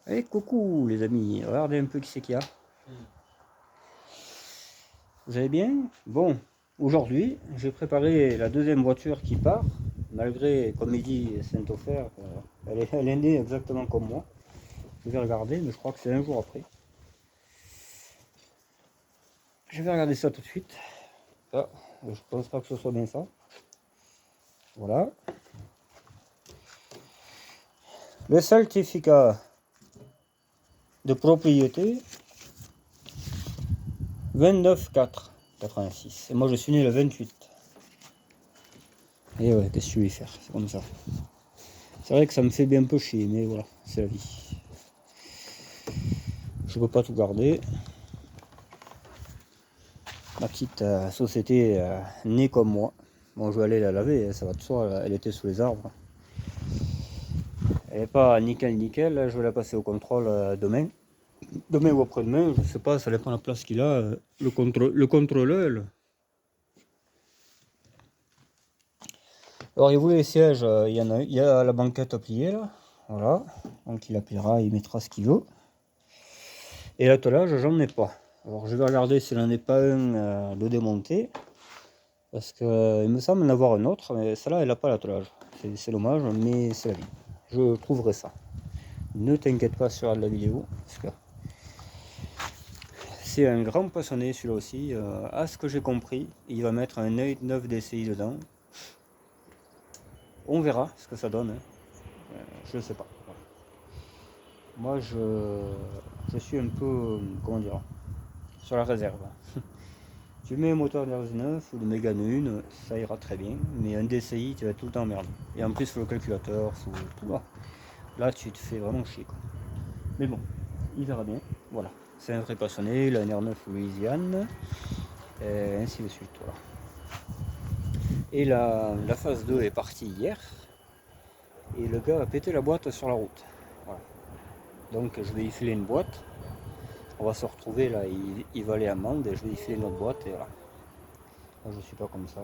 Et coucou les amis, regardez un peu qui c'est qu'il y a. Vous allez bien? Bon, aujourd'hui j'ai préparé la deuxième voiture qui part, malgré, comme il dit Saint-Ofer, elle est née exactement comme moi. Je vais regarder, mais je crois que c'est un jour après. Je vais regarder ça tout de suite. Ah, je pense pas que ce soit bien ça. Voilà. Le certificat de propriété 29/4/86. Et moi je suis né le 28. Et ouais, qu'est-ce que tu veux y faire? C'est comme ça. C'est vrai que ça me fait bien un peu chier, mais voilà, c'est la vie. Je peux pas tout garder. Ma petite société née comme moi. Bon, je vais aller la laver, ça va de soi, elle était sous les arbres. Elle n'est pas nickel nickel, là, je vais la passer au contrôle demain. Demain ou après-demain, je sais pas, ça dépend de la place qu'il a. Le contrôleur. Alors il voulait les sièges, il y a la banquette pliée là. Voilà. Donc il appuiera, il mettra ce qu'il veut. Et l'attelage, j'en ai pas. Alors je vais regarder s'il n'en est pas un de démonter. Parce qu'il me semble en avoir un autre, mais celle-là, elle n'a pas l'attelage. C'est dommage, mais c'est la vie. Je trouverai ça. Ne t'inquiète pas sur la vidéo, parce que c'est un grand passionné celui-là aussi. À ce que j'ai compris, il va mettre un œil 9 DCI dedans. On verra ce que ça donne. Hein. Je ne sais pas. Moi, je suis un peu, comment dire, sur la réserve. Tu mets un moteur d'R9 ou de Mégane 1, ça ira très bien, mais un DCI, tu vas tout le temps merde. Et en plus, le calculateur, tout là. Là, tu te fais vraiment chier, quoi. Mais bon, il verra bien. Voilà. C'est un vrai passionné, il a un R9 Louisiane, et ainsi de suite. Voilà. Et la phase 2 est partie hier, et le gars a pété la boîte sur la route. Voilà. Donc, je vais y filer une boîte. On va se retrouver là, il va aller à Mende, et je vais y filer une autre boîte, et voilà. Moi, je suis pas comme ça.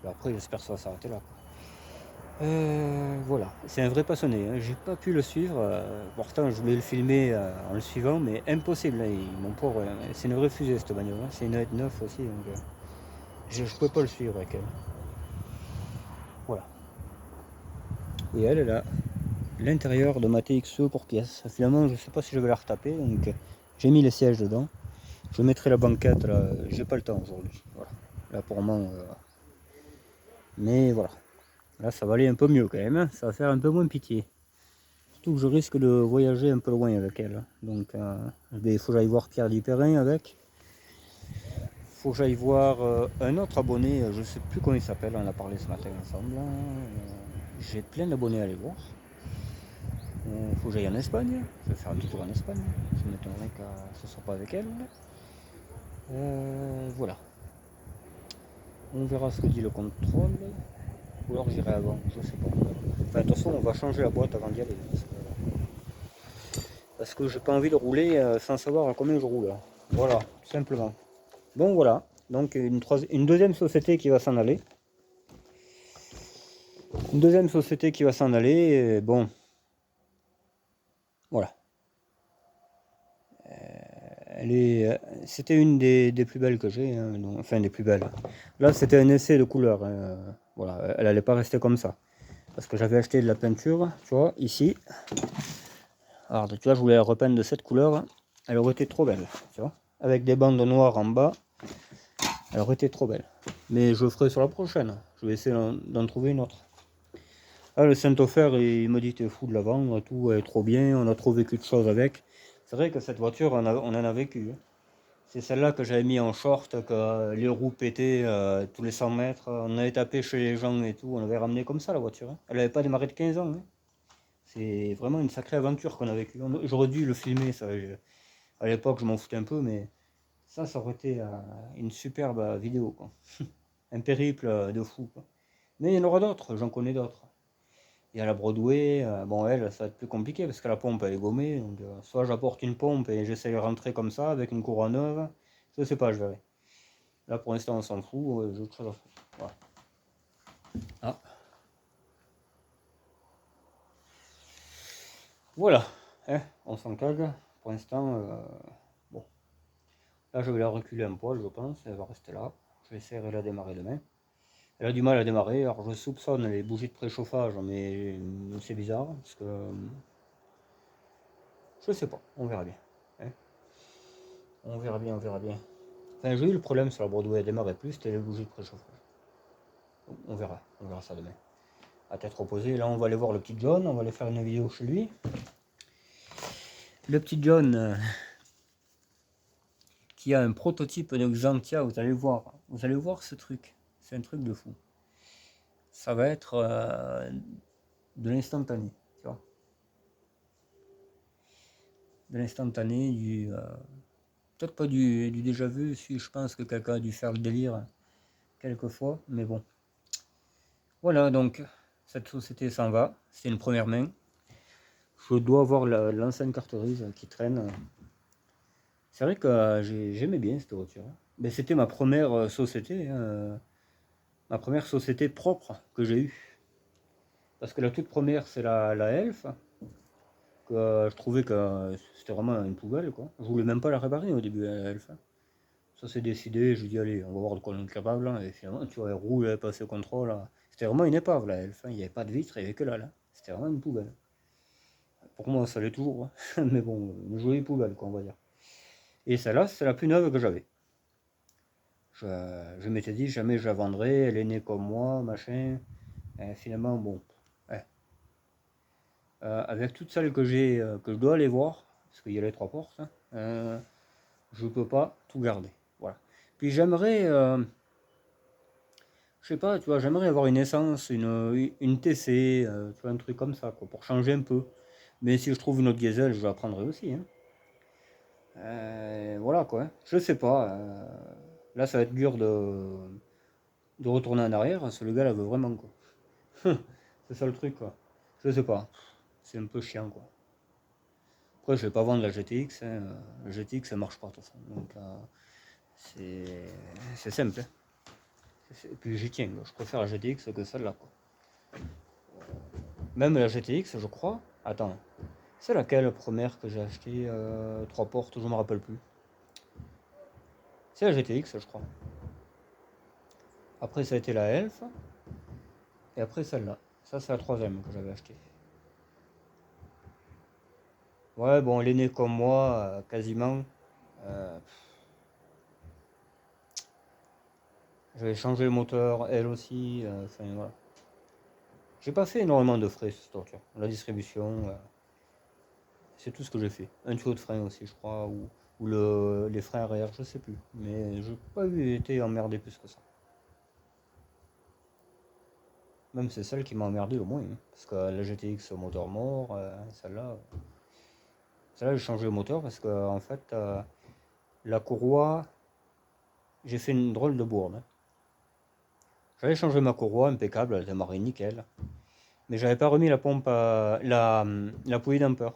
Et après, j'espère que ça va s'arrêter là. Voilà, c'est un vrai passionné, hein. J'ai pas pu le suivre, pourtant je voulais le filmer en le suivant, mais impossible, hein. Mon pauvre, c'est une vraie fusée cette bagnole, hein. C'est une E9 aussi, donc je peux pas le suivre avec elle. Voilà. Et elle a l'intérieur de ma TXE pour pièces. Finalement, je sais pas si je vais la retaper, donc j'ai mis les sièges dedans. Je mettrai la banquette là, j'ai pas le temps aujourd'hui. Voilà. Là pour moi, mais voilà. Là ça va aller un peu mieux quand même, hein. Ça va faire un peu moins pitié. Surtout que je risque de voyager un peu loin avec elle. Donc il faut que j'aille voir Pierre Dupérin avec. Il faut que j'aille voir un autre abonné, je ne sais plus comment il s'appelle, on a parlé ce matin ensemble. J'ai plein d'abonnés à aller voir. Il faut que j'aille en Espagne, je vais faire un petit tour en Espagne. Ça m'étonnerait que ce ne soit pas avec elle. Voilà. On verra ce que dit le contrôle. Ou alors j'irai avant, je sais pas. Enfin, de toute façon, on va changer la boîte avant d'y aller. Parce que j'ai pas envie de rouler sans savoir à combien je roule. Voilà, tout simplement. Bon voilà, donc une deuxième société qui va s'en aller. Une deuxième société qui va s'en aller, bon. Voilà. C'était une des plus belles que j'ai, hein, enfin des plus belles. Là c'était un essai de couleur, hein, voilà, elle allait pas rester comme ça. Parce que j'avais acheté de la peinture, tu vois, ici. Alors tu vois, je voulais la repeindre de cette couleur, elle aurait été trop belle, tu vois. Avec des bandes noires en bas, elle aurait été trop belle. Mais je le ferai sur la prochaine, je vais essayer d'en trouver une autre. Ah, le Saint-Ofer, il me dit t'es fou de la vendre, tout est trop bien, on a trop vécu de choses avec. C'est vrai que cette voiture, on en a vécu. Hein. C'est celle-là que j'avais mis en short, que les roues pétaient tous les 100 mètres. On avait tapé chez les gens et tout, on avait ramené comme ça la voiture. Hein. Elle n'avait pas démarré de 15 ans. Hein. C'est vraiment une sacrée aventure qu'on a vécue. J'aurais dû le filmer, ça. À l'époque, je m'en foutais un peu, mais ça aurait été une superbe vidéo. Quoi. Un périple de fou. Quoi. Mais il y en aura d'autres, j'en connais d'autres. Il y a la Broadway, bon elle, ça va être plus compliqué parce que la pompe elle est gommée, donc soit j'apporte une pompe et j'essaie de rentrer comme ça avec une courroie neuve, je sais pas, je verrai. Là pour l'instant on s'en fout, j'ai autre chose à faire. Voilà. Ah. Voilà, On s'en cague. Pour l'instant, bon. Là, je vais la reculer un poil, je pense. Elle va rester là. Je vais essayer de la démarrer demain. Elle a du mal à démarrer. Alors, je soupçonne les bougies de préchauffage, mais c'est bizarre. Parce que. Je sais pas. On verra bien. Hein. On verra bien, on verra bien. Enfin, j'ai eu le problème sur la Broadway, elle démarrait plus, c'était les bougies de préchauffage. On verra ça demain. À tête reposée, là on va aller voir le petit John, on va aller faire une vidéo chez lui. Le petit John qui a un prototype de Xantia, vous allez voir ce truc, c'est un truc de fou. Ça va être de l'instantané, tu vois. De l'instantané, peut-être pas du déjà vu, si je pense que quelqu'un a dû faire le délire quelquefois, mais bon. Voilà, donc cette société s'en va, c'est une première main. Je dois avoir l'ancienne carterise qui traîne. C'est vrai que j'aimais bien cette voiture. Mais c'était ma première société, hein, ma première société propre que j'ai eue. Parce que la toute première, c'est la Elf, que je trouvais que c'était vraiment une poubelle, quoi. Je voulais même pas la réparer au début, la Elf. Ça s'est décidé, je dis allez, on va voir de quoi on est capable. Hein. Et finalement, tu vois, elle roule, elle passe le contrôle. Hein. C'était vraiment une épave, la Elf. Hein. Il n'y avait pas de vitre, il n'y avait que là. C'était vraiment une poubelle. Pour moi, ça l'est toujours. Hein. Mais bon, une jolie poubelle, quoi, on va dire. Et celle-là, c'est la plus neuve que j'avais. Je m'étais dit, jamais je la vendrai, elle est née comme moi, machin. Et finalement, bon. Ouais. Avec toutes celles que j'ai, que je dois aller voir, parce qu'il y a les trois portes, hein, je peux pas tout garder. Voilà. Puis j'aimerais, je sais pas, tu vois, j'aimerais avoir une essence, une TC, tu vois, un truc comme ça, quoi, pour changer un peu. Mais si je trouve une autre diesel, je la prendrai aussi. Hein. Voilà quoi. Je sais pas. Là, ça va être dur de retourner en arrière. Ce le gars là veut vraiment quoi. C'est ça le truc quoi. Je sais pas. C'est un peu chiant quoi. Après, je vais pas vendre la GTX. Hein. La GTX ça marche pas de toute façon. Donc c'est simple. Hein. Et puis j'y tiens. Je préfère la GTX que celle-là quoi. Même la GTX, je crois. Attends. C'est laquelle la première que j'ai acheté 3 portes, je me rappelle plus. C'est la GTX, je crois. Après, ça a été la Elf. Et après, celle-là. Ça, c'est la troisième que j'avais acheté. Ouais, bon, elle est née comme moi, quasiment. Euh, J'avais changé le moteur, elle aussi. Enfin, voilà. J'ai pas fait énormément de frais sur cette voiture. La distribution, c'est tout ce que j'ai fait. Un tuyau de frein aussi, je crois. Ou les freins arrière, je sais plus. Mais je n'ai pas été emmerdé plus que ça. Même c'est celle qui m'a emmerdé au moins. Hein. Parce que la GTX au moteur mort, celle-là, j'ai changé le moteur parce que en fait, la courroie, j'ai fait une drôle de bourde. Hein. J'avais changé ma courroie, impeccable, elle démarrait nickel. Mais j'avais pas remis la pompe la poulie damper.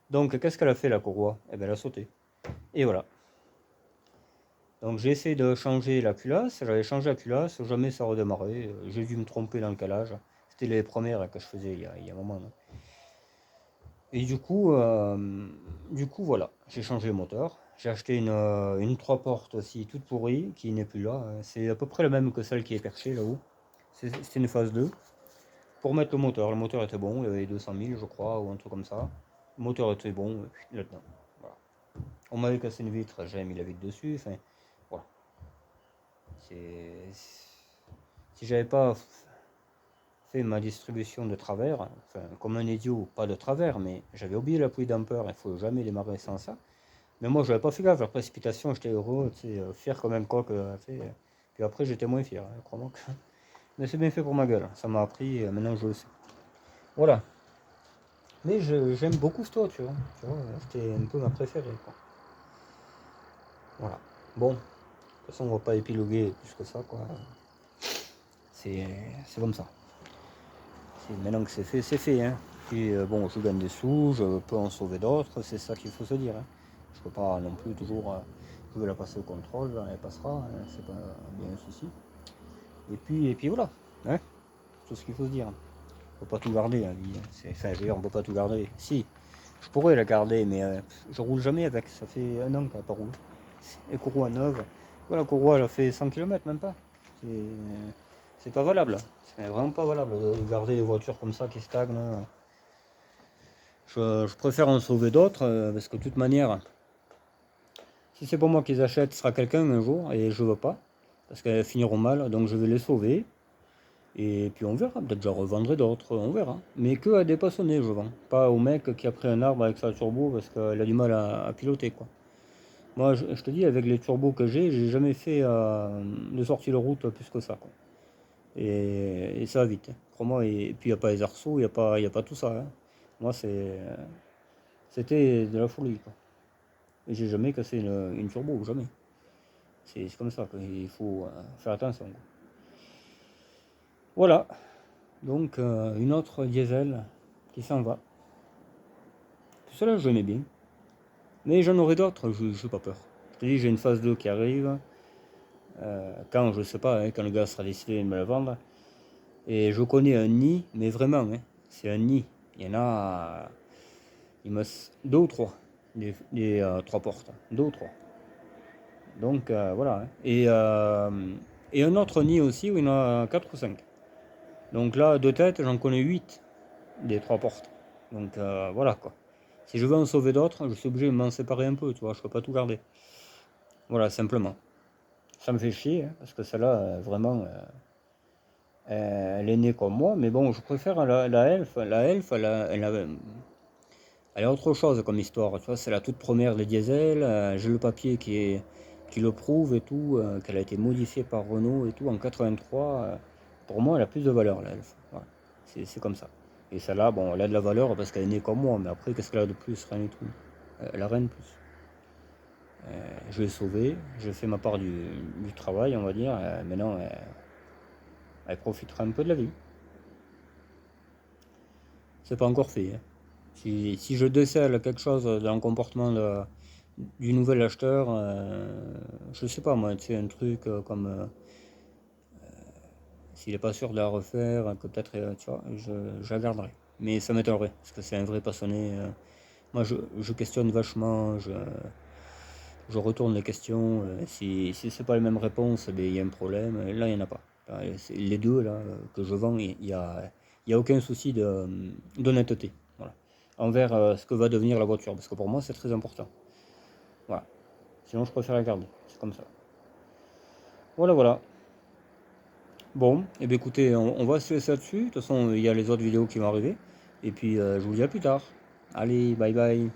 Donc qu'est-ce qu'elle a fait la courroie? Eh bien elle a sauté. Et voilà. Donc j'ai essayé de changer la culasse, j'avais changé la culasse, jamais ça redémarrait. J'ai dû me tromper dans le calage. C'était les premières que je faisais il y a un moment. Là. Et du coup voilà, j'ai changé le moteur. J'ai acheté une 3 portes aussi toute pourrie qui n'est plus là. C'est à peu près la même que celle qui est perchée là-haut. C'était une phase 2. Pour mettre le moteur était bon, il y avait 200 000 je crois ou un truc comme ça. Le moteur était bon là-dedans. Voilà. On m'avait cassé une vitre, j'avais mis la vitre dessus. Enfin, voilà. Si j'avais pas fait ma distribution de travers, enfin comme un idiot, pas de travers, mais j'avais oublié la poulie damper, il faut jamais démarrer sans ça. Mais moi je n'avais pas fait gaffe, la précipitation, j'étais heureux, fier comme un coq fait. Puis après j'étais moins fier, hein, crois-moi que. Mais c'est bien fait pour ma gueule, ça m'a appris, maintenant je le sais. Voilà. Mais j'aime beaucoup cette voiture, tu vois, c'était un peu ma préférée. Quoi. Voilà. Bon, de toute façon on va pas épiloguer plus que ça, quoi. C'est comme ça. Maintenant que c'est fait, c'est fait. Hein. Puis bon, je gagne des sous, je peux en sauver d'autres, c'est ça qu'il faut se dire. Hein. Je peux pas non plus toujours. Je veux la passer au contrôle, elle passera, hein, c'est pas bien un souci. Et puis voilà. Hein. Tout ce qu'il faut se dire. On peut pas tout garder, hein, vie. Enfin, je veux dire, on peut pas tout garder. Si. Je pourrais la garder, mais je roule jamais avec. Ça fait un an qu'elle n'a pas roulé. Et courroie neuve. Voilà, la courroie, elle a fait 100 km, même pas. C'est pas valable. C'est vraiment pas valable de garder des voitures comme ça qui stagnent. Je préfère en sauver d'autres, parce que de toute manière, si c'est pour moi qu'ils achètent, ce sera quelqu'un un jour, et je veux pas. Parce qu'elles finiront mal, donc je vais les sauver. Et puis on verra, peut-être je revendrai d'autres, on verra. Mais que à des passionnés, je vends. Pas au mec qui a pris un arbre avec sa turbo parce qu'il a du mal à piloter, quoi. Moi, je te dis, avec les turbos que j'ai jamais fait de sortie de route plus que ça, quoi. Et ça va vite, hein. Crois-moi, et puis il n'y a pas les arceaux, y a pas tout ça, hein. Moi, c'était de la folie, quoi. Et j'ai jamais cassé une turbo, jamais. C'est comme ça, quoi. Il faut faire attention, quoi. Voilà, donc une autre diesel qui s'en va. Tout cela, je l'aimais bien. Mais j'en aurai d'autres, je n'ai pas peur. Je te dis, j'ai une phase 2 qui arrive. Quand, je sais pas, hein, quand le gars sera décidé de me la vendre. Et je connais un nid, mais vraiment, hein, c'est un nid. Il y en a, il me deux ou trois, des trois portes, deux ou trois. Donc voilà, hein. Et un autre nid aussi où il y en a quatre ou cinq. Donc là, de tête, j'en connais 8 des trois portes. Donc voilà quoi. Si je veux en sauver d'autres, je suis obligé de m'en séparer un peu, tu vois, je peux pas tout garder. Voilà, simplement. Ça me fait chier, hein, parce que celle-là, vraiment, elle est née comme moi, mais bon, je préfère la Elf. La Elf, elle a autre chose comme histoire, tu vois, c'est la toute première des diesel, j'ai le papier qui le prouve et tout, qu'elle a été modifiée par Renault et tout, en 83. Pour moi, elle a plus de valeur, la Elf. Voilà. C'est comme ça. Et celle-là, bon, elle a de la valeur parce qu'elle est née comme moi, mais après, qu'est-ce qu'elle a de plus? Rien du tout. Elle a rien de plus. Je l'ai sauvée, j'ai fait ma part du travail, on va dire. Maintenant, elle profitera un peu de la vie. C'est pas encore fait, hein. Si je décèle quelque chose dans le comportement du nouvel acheteur, je sais pas moi, tu sais, un truc comme s'il n'est pas sûr de la refaire, que peut-être, tu vois, je la garderai. Mais ça m'étonnerait, parce que c'est un vrai passionné. Moi, je questionne vachement, je retourne les questions. Si c'est pas les mêmes réponses, ben, il y a un problème. Là, il n'y en a pas. Les deux là, que je vends, il y a aucun souci d'honnêteté. Voilà. Envers ce que va devenir la voiture. Parce que pour moi, c'est très important. Voilà. Sinon, je préfère la garder. C'est comme ça. Voilà, voilà. Bon, et eh bien écoutez, on va se laisser là-dessus. De toute façon, il y a les autres vidéos qui vont arriver. Et puis, je vous dis à plus tard. Allez, bye bye.